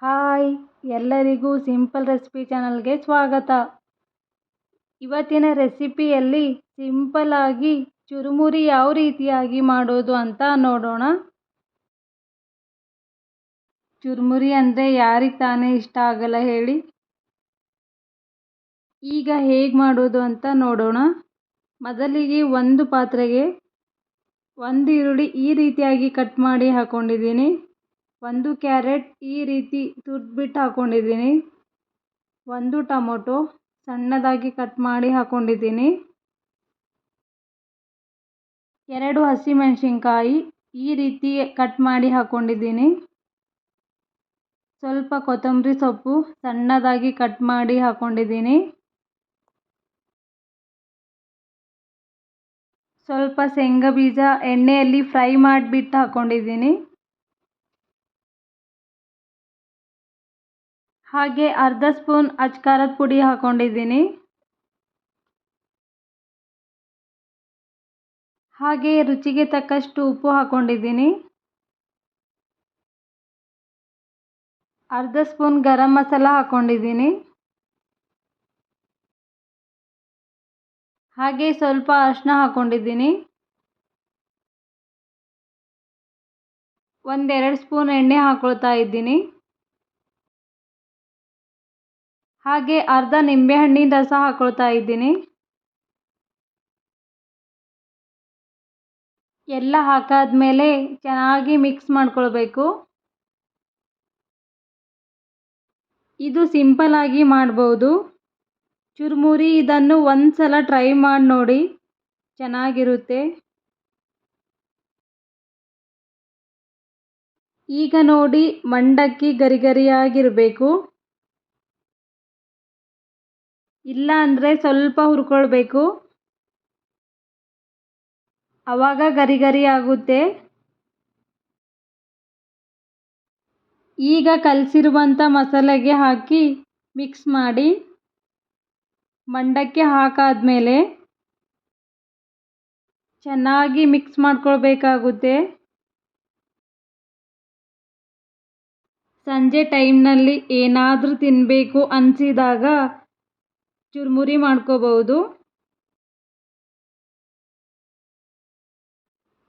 Hi ಎಲ್ಲರಿಗೂ simple recipe ಚಾನಲ್ಗೆ ಸ್ವಾಗತ. ಇವತ್ತಿನ ರೆಸಿಪಿಯಲ್ಲಿ ಸಿಂಪಲ್ ಆಗಿ ಚುರುಮುರಿ ಯಾವ ರೀತಿಯಾಗಿ ಮಾಡೋದು ಅಂತ ನೋಡೋಣ. ಚುರುಮುರಿ ಅಂದರೆ ಯಾರಿಗೆ ತಾನೇ ಇಷ್ಟ ಆಗಲ್ಲ ಹೇಳಿ. ಈಗ ಹೇಗೆ ಮಾಡೋದು ಅಂತ ನೋಡೋಣ. ಮೊದಲಿಗೆ ಒಂದು ಪಾತ್ರೆಗೆ ಒಂದು ಈರುಳ್ಳಿ ಈ ರೀತಿಯಾಗಿ ಕಟ್ ಮಾಡಿ ಹಾಕ್ಕೊಂಡಿದ್ದೀನಿ. ಒಂದು ಕ್ಯಾರೆಟ್ ಈ ರೀತಿ ತುರಿದ್ಬಿಟ್ಟು ಹಾಕ್ಕೊಂಡಿದ್ದೀನಿ. ಒಂದು ಟೊಮೊಟೊ ಸಣ್ಣದಾಗಿ ಕಟ್ ಮಾಡಿ ಹಾಕ್ಕೊಂಡಿದ್ದೀನಿ. 2 ಹಸಿಮೆಣಸಿನ್ಕಾಯಿ ಈ ರೀತಿ ಕಟ್ ಮಾಡಿ ಹಾಕ್ಕೊಂಡಿದ್ದೀನಿ. ಸ್ವಲ್ಪ ಕೊತ್ತಂಬರಿ ಸೊಪ್ಪು ಸಣ್ಣದಾಗಿ ಕಟ್ ಮಾಡಿ ಹಾಕ್ಕೊಂಡಿದ್ದೀನಿ. ಸ್ವಲ್ಪ ಶೇಂಗಾ ಬೀಜ ಎಣ್ಣೆಯಲ್ಲಿ ಫ್ರೈ ಮಾಡಿಬಿಟ್ಟು ಹಾಕ್ಕೊಂಡಿದ್ದೀನಿ. ಹಾಗೆ ಅರ್ಧ ಸ್ಪೂನ್ ಅಚ್ಕಾರದ ಪುಡಿ ಹಾಕ್ಕೊಂಡಿದ್ದೀನಿ. ಹಾಗೆ ರುಚಿಗೆ ತಕ್ಕಷ್ಟು ಉಪ್ಪು ಹಾಕ್ಕೊಂಡಿದ್ದೀನಿ. ಅರ್ಧ ಸ್ಪೂನ್ ಗರಂ ಮಸಾಲ ಹಾಕ್ಕೊಂಡಿದ್ದೀನಿ. ಹಾಗೆ ಸ್ವಲ್ಪ ಅರಿಶಿನ ಹಾಕ್ಕೊಂಡಿದ್ದೀನಿ. 1-2 ಸ್ಪೂನ್ ಎಣ್ಣೆ ಹಾಕ್ಕೊಳ್ತಾ ಇದ್ದೀನಿ. ಹಾಗೆ ಅರ್ಧ ನಿಂಬೆಹಣ್ಣಿನ ರಸ ಹಾಕ್ಕೊಳ್ತಾ ಇದ್ದೀನಿ. ಎಲ್ಲ ಹಾಕಾದ್ಮೇಲೆ ಚೆನ್ನಾಗಿ ಮಿಕ್ಸ್ ಮಾಡ್ಕೊಳ್ಬೇಕು. ಇದು ಸಿಂಪಲ್ ಆಗಿ ಮಾಡ್ಬೋದು ಚುರುಮುರಿ. ಇದನ್ನು ಒಂದು ಸಲ ಟ್ರೈ ಮಾಡಿ ನೋಡಿ, ಚೆನ್ನಾಗಿರುತ್ತೆ. ಈಗ ನೋಡಿ ಮಂಡಕ್ಕಿ ಗರಿಗರಿಯಾಗಿರಬೇಕು. ಇಲ್ಲ ಅಂದರೆ ಸ್ವಲ್ಪ ಹುರ್ಕೊಳ್ಬೇಕು, ಆವಾಗ ಗರಿ ಆಗುತ್ತೆ. ಈಗ ಕಲಸಿರುವಂಥ ಮಸಾಲೆಗೆ ಹಾಕಿ ಮಿಕ್ಸ್ ಮಾಡಿ ಮಂಡಕ್ಕಿ ಹಾಕಾದ್ಮೇಲೆ ಚೆನ್ನಾಗಿ ಮಿಕ್ಸ್ ಮಾಡ್ಕೊಳ್ಬೇಕಾಗುತ್ತೆ. ಸಂಜೆ ಟೈಮ್ನಲ್ಲಿ ಏನಾದರೂ ತಿನ್ನಬೇಕು ಅನಿಸಿದಾಗ ಚುರುಮುರಿ ಮಾಡ್ಕೋಬಹುದು.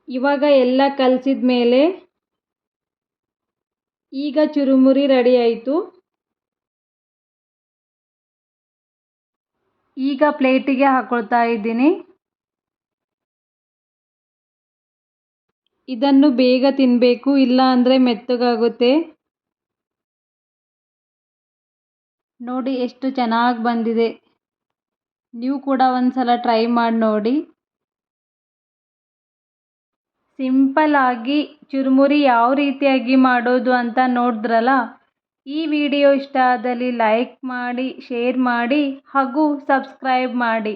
ಇವಾಗ ಎಲ್ಲ ಕಲಸಿದ ಮೇಲೆ ಈಗ ಚುರುಮುರಿ ರೆಡಿ ಆಯಿತು. ಈಗ ಪ್ಲೇಟಿಗೆ ಹಾಕ್ಕೊಳ್ತಾ ಇದ್ದೀನಿ. ಇದನ್ನು ಬೇಗ ತಿನ್ನಬೇಕು, ಇಲ್ಲ ಅಂದರೆ ಮೆತ್ತಗಾಗುತ್ತೆ. ನೋಡಿ ಎಷ್ಟು ಚೆನ್ನಾಗಿ ಬಂದಿದೆ. ನೀವು ಕೂಡ ಒಂದು ಸಲ ಟ್ರೈ ಮಾಡಿ ನೋಡಿ. ಸಿಂಪಲ್ ಆಗಿ ಚುರುಮುರಿ ಯಾವ ರೀತಿಯಾಗಿ ಮಾಡೋದು ಅಂತ ನೋಡಿದ್ರಲ್ಲ. ಈ ವಿಡಿಯೋ ಇಷ್ಟ ಆದಲ್ಲಿ ಲೈಕ್ ಮಾಡಿ, ಶೇರ್ ಮಾಡಿ ಹಾಗೂ ಸಬ್ಸ್ಕ್ರೈಬ್ ಮಾಡಿ.